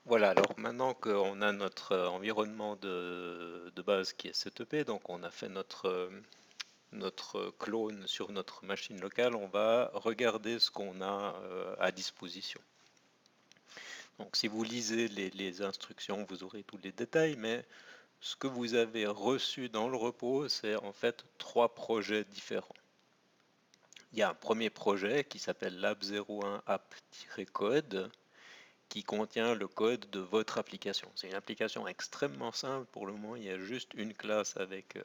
Voilà, alors maintenant qu'on a notre environnement de base qui est setupé, donc on a fait notre clone sur notre machine locale, on va regarder ce qu'on a à disposition. Donc si vous lisez les instructions, vous aurez tous les détails, mais ce que vous avez reçu dans le repos, c'est en fait 3 projets différents. Il y a un premier projet qui s'appelle Lab01 app-code qui contient le code de votre application. C'est une application extrêmement simple. Pour le moment, il y a juste une classe avec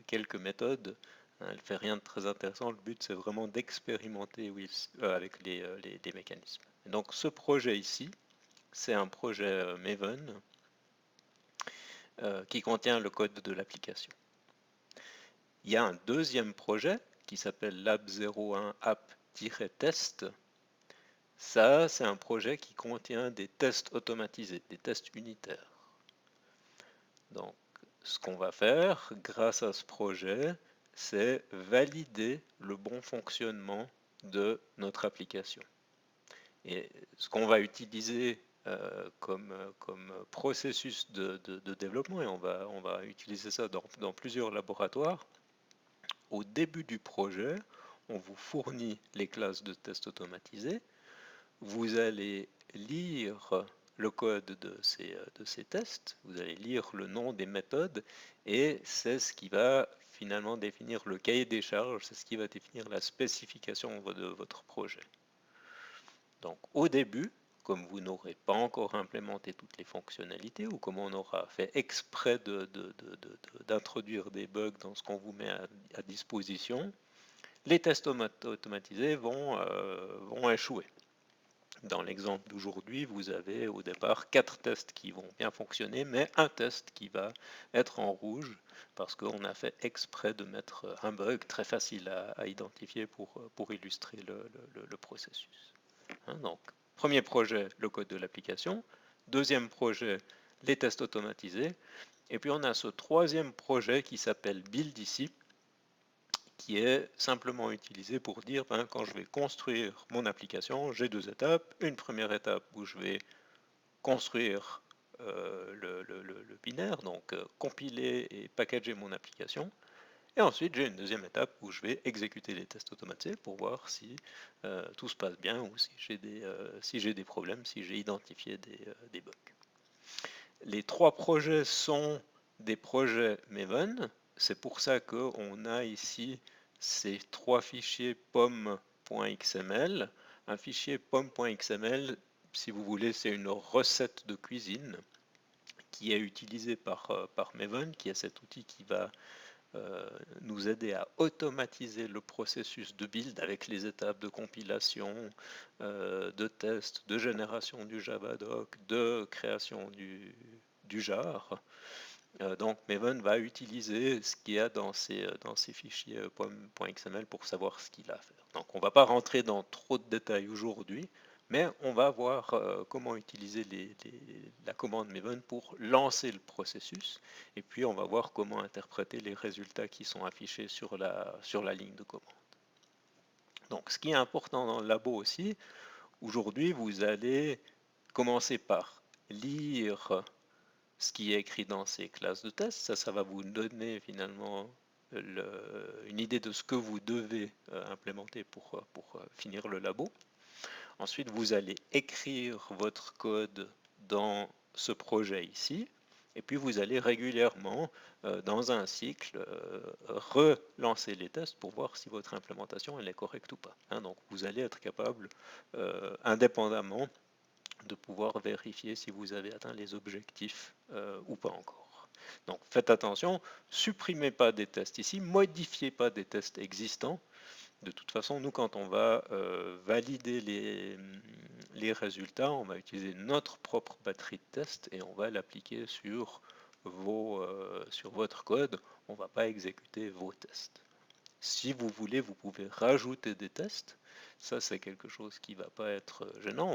quelques méthodes. Elle ne fait rien de très intéressant. Le but, c'est vraiment d'expérimenter avec les mécanismes. Et donc, ce projet ici, c'est un projet Maven qui contient le code de l'application. Il y a un deuxième projet qui s'appelle Lab01 app-test. Ça, c'est un projet qui contient des tests automatisés, des tests unitaires. Donc, ce qu'on va faire grâce à ce projet, c'est valider le bon fonctionnement de notre application. Et ce qu'on va utiliser comme processus de développement, et on va utiliser ça dans plusieurs laboratoires, au début du projet, on vous fournit les classes de tests automatisés. Vous allez lire le code de ces tests, vous allez lire le nom des méthodes, et c'est ce qui va finalement définir le cahier des charges, c'est ce qui va définir la spécification de votre projet. Donc au début, comme vous n'aurez pas encore implémenté toutes les fonctionnalités, ou comme on aura fait exprès d'introduire des bugs dans ce qu'on vous met à disposition, les tests automatisés vont échouer. Dans l'exemple d'aujourd'hui, vous avez au départ 4 tests qui vont bien fonctionner, mais un test qui va être en rouge parce qu'on a fait exprès de mettre un bug très facile à identifier pour illustrer le processus. Donc, premier projet, le code de l'application. Deuxième projet, les tests automatisés. Et puis on a ce troisième projet qui s'appelle Build ici, qui est simplement utilisé pour dire quand je vais construire mon application, j'ai 2 étapes. Une première étape où je vais construire le binaire, donc compiler et packager mon application. Et ensuite, j'ai une deuxième étape où je vais exécuter les tests automatisés pour voir si tout se passe bien ou si j'ai des problèmes, si j'ai identifié des bugs. Les 3 projets sont des projets Maven. C'est pour ça qu'on a ici ces 3 fichiers pom.xml. Un fichier pom.xml, si vous voulez, c'est une recette de cuisine qui est utilisée par Maven, qui est cet outil qui va nous aider à automatiser le processus de build avec les étapes de compilation, de test, de génération du Javadoc, de création du jar. Donc Maven va utiliser ce qu'il y a dans ces fichiers .xml pour savoir ce qu'il a à faire. Donc on ne va pas rentrer dans trop de détails aujourd'hui, mais on va voir comment utiliser la commande Maven pour lancer le processus, et puis on va voir comment interpréter les résultats qui sont affichés sur la ligne de commande. Donc ce qui est important dans le labo aussi, aujourd'hui vous allez commencer par lire ce qui est écrit dans ces classes de test. Ça va vous donner finalement une idée de ce que vous devez implémenter pour finir le labo. Ensuite, vous allez écrire votre code dans ce projet ici. Et puis vous allez régulièrement, dans un cycle, relancer les tests pour voir si votre implémentation elle est correcte ou pas. Donc vous allez être capable, indépendamment, de pouvoir vérifier si vous avez atteint les objectifs ou pas encore. Donc faites attention, supprimez pas des tests ici, modifiez pas des tests existants. De toute façon, nous, quand on va valider les résultats, on va utiliser notre propre batterie de tests et on va l'appliquer sur votre code. On ne va pas exécuter vos tests. Si vous voulez, vous pouvez rajouter des tests. Ça, c'est quelque chose qui ne va pas être gênant.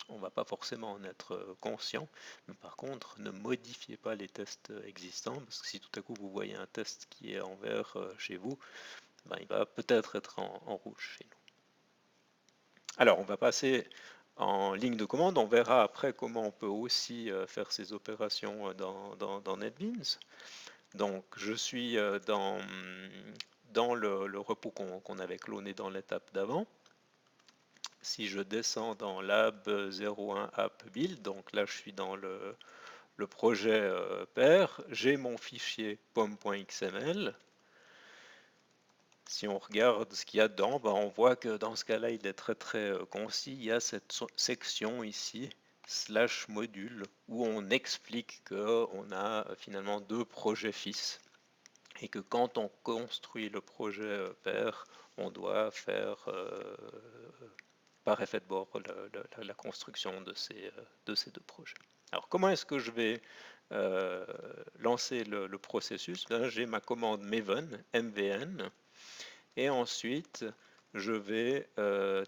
On va pas forcément en être conscient, mais par contre, ne modifiez pas les tests existants, parce que si tout à coup vous voyez un test qui est en vert chez vous, il va peut-être être en rouge chez nous. Alors, on va passer en ligne de commande. On verra après comment on peut aussi faire ces opérations dans NetBeans. Donc je suis dans le repos qu'on avait cloné dans l'étape d'avant. Si je descends dans lab 01 app build, donc là je suis dans le projet père, j'ai mon fichier pom.xml. Si on regarde ce qu'il y a dedans, ben on voit que dans ce cas-là, il est très concis. Il y a cette section ici, slash module, où on explique qu'on a finalement deux projets fils et que quand on construit le projet père, on doit faire par effet de bord la construction de ces deux projets. Alors comment est-ce que je vais lancer le processus? Ben, j'ai ma commande Maven, MVN, et ensuite je vais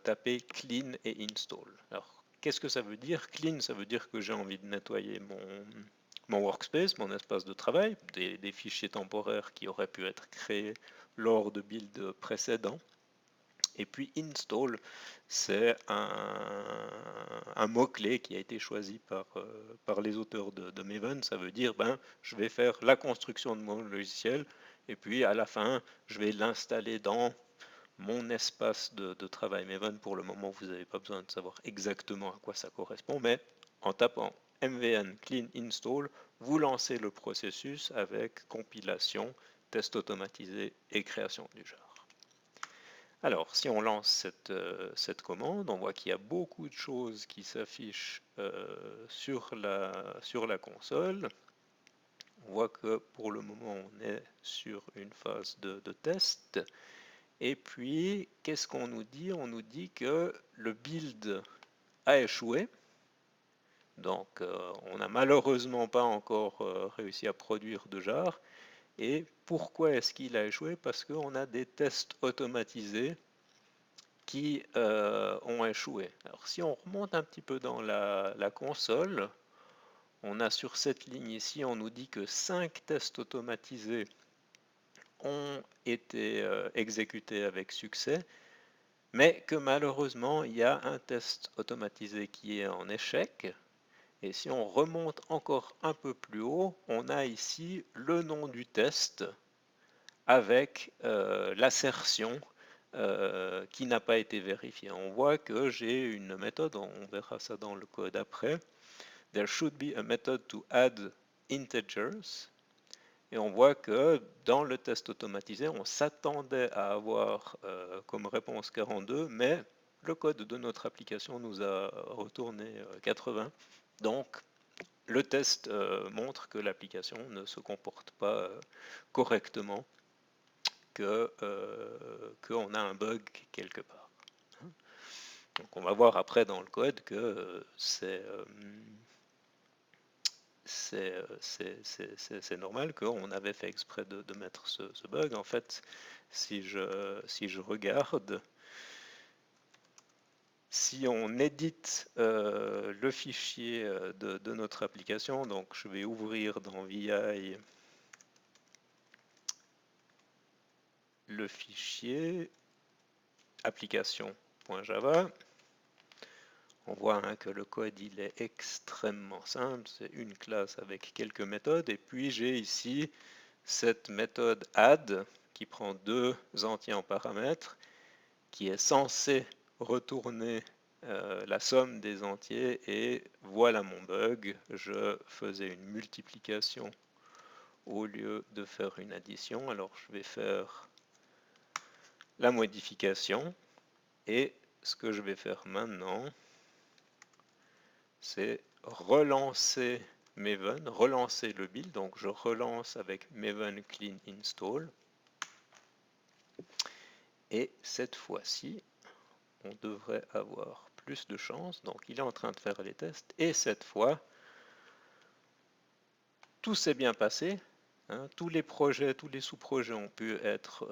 taper clean et install. Alors qu'est-ce que ça veut dire? Clean, ça veut dire que j'ai envie de nettoyer mon workspace, mon espace de travail, des fichiers temporaires qui auraient pu être créés lors de builds précédents. Et puis install, c'est un mot-clé qui a été choisi par les auteurs de Maven. Ça veut dire, ben, je vais faire la construction de mon logiciel et puis à la fin, je vais l'installer dans mon espace de travail Maven. Pour le moment, vous n'avez pas besoin de savoir exactement à quoi ça correspond, mais en tapant mvn clean install, vous lancez le processus avec compilation, test automatisé et création du jar. Alors, si on lance cette commande, on voit qu'il y a beaucoup de choses qui s'affichent sur la console. On voit que pour le moment, on est sur une phase de test. Et puis, qu'est-ce qu'on nous dit? On nous dit que le build a échoué. Donc, on n'a malheureusement pas encore réussi à produire de jar. Et pourquoi est-ce qu'il a échoué? Parce qu'on a des tests automatisés qui ont échoué. Alors si on remonte un petit peu dans la console, on a sur cette ligne ici, on nous dit que 5 tests automatisés ont été exécutés avec succès, mais que malheureusement il y a un test automatisé qui est en échec. Et si on remonte encore un peu plus haut, on a ici le nom du test avec l'assertion qui n'a pas été vérifiée. On voit que j'ai une méthode, on verra ça dans le code après. There should be a method to add integers. Et on voit que dans le test automatisé, on s'attendait à avoir comme réponse 42, mais le code de notre application nous a retourné 80. Donc, le test montre que l'application ne se comporte pas correctement, qu'on a un bug quelque part. Donc on va voir après dans le code que c'est normal qu'on avait fait exprès de mettre ce bug. En fait, si je regarde, si on édite le fichier de notre application, donc je vais ouvrir dans VI le fichier application.java. On voit que le code il est extrêmement simple, c'est une classe avec quelques méthodes, et puis j'ai ici cette méthode add qui prend deux entiers en paramètres, qui est censée retourner la somme des entiers, et voilà mon bug, je faisais une multiplication au lieu de faire une addition. Alors je vais faire la modification, et ce que je vais faire maintenant, c'est relancer Maven, relancer le build. Donc je relance avec Maven clean install. Et cette fois-ci, on devrait avoir plus de chance. Donc il est en train de faire les tests. Et cette fois, tout s'est bien passé. Tous les projets, tous les sous-projets ont pu être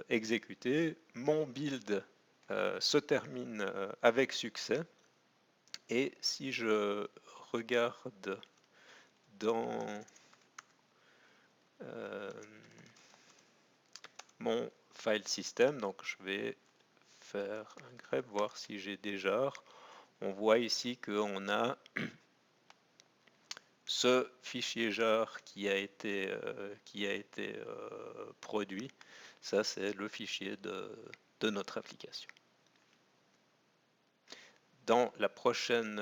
exécutés. Mon build se termine avec succès. Et si je regarde dans mon file system, donc je vais faire un grep, voir si j'ai déjà. on voit ici qu'on a ce fichier jar qui a été produit. Ça, c'est le fichier de notre application. Dans la prochaine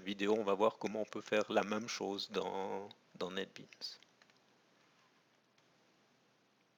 vidéo, on va voir comment on peut faire la même chose dans NetBeans.